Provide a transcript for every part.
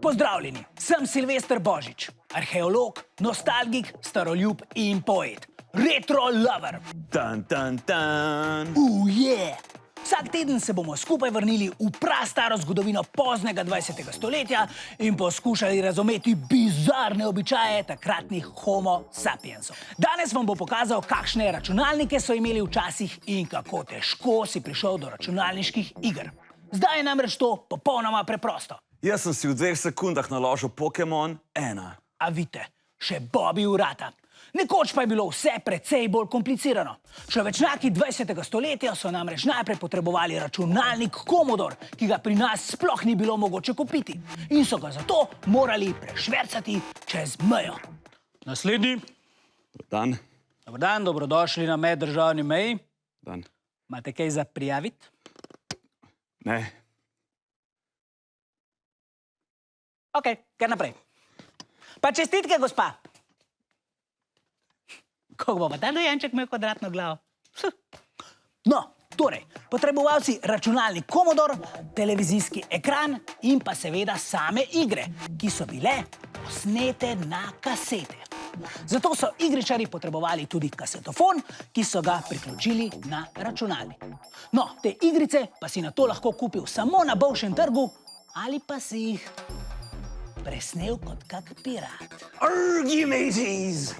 Pozdravljeni, sem Silvester Božič, arheolog, nostalgik, staroljub in poet. Retro lover. Vsak teden se bomo skupaj vrnili v prastaro zgodovino poznega 20. stoletja in poskušali razumeti bizarne običaje takratnih homo sapiensov. Danes vam bo pokazal, kakšne računalnike so imeli včasih in kako težko si prišel do računalniških iger. Zdaj je namreč to popolnoma preprosto. Jaz sem si v 2 sekundah naložil Pokémon 1. A vidite, še Bobby vrata. Nekoč pa je bilo vse precej bolj komplicirano. Človečnjaki 20. stoletja so namreč najprej potrebovali računalnik Commodore, ki ga pri nas sploh ni bilo mogoče kupiti. In so ga zato morali prešvercati čez mejo. Naslednji. Dan. Dobar dan, dobrodošli na meddržavni meji. Dan. Imate kaj za prijaviti? Ne. Ok, kar naprej. Pa čestitke, gospa. Kako bo pa ta dojenček imel kvadratno glavo? No, torej, potreboval si računalnik Commodore, televizijski ekran in pa seveda same igre, ki so bile posnete na kasete. Zato so igričarji potrebovali tudi kasetofon, ki so ga priključili na računalnik. No, te igrice pa si nato lahko kupil samo na Bolšjem trgu ali pa si jih presnel kot kak pirat. Argy mateys!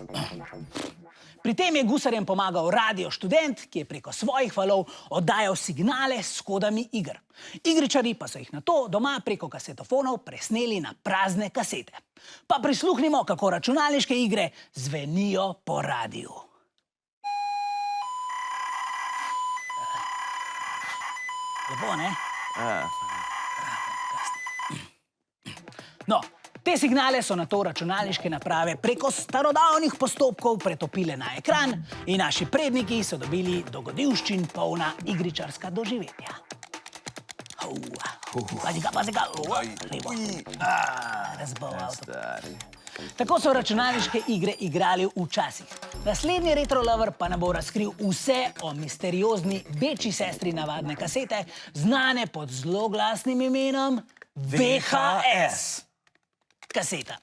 Pri tem je gusarjem pomagal Radio Študent, ki je preko svojih valov oddajal signale s kodami iger. Igričarji pa so jih nato doma preko kasetofonov presneli na prazne kasete. Pa prisluhnimo, kako računalniške igre zvenijo po radiju. Lepo, ne? No, te signale so nato računalniške naprave preko starodavnih postopkov pretopile na ekran in naši predniki so dobili dogodivščin polna igričarska doživetja. Pazi ga. Lepo. Razbol avto. Tako so računalniške igre igrali včasih. Naslednji retro lover pa nam bo razkril vse o misteriozni večji sestri navadne kasete, znane pod zloglasnim imenom VHS. Kaseta.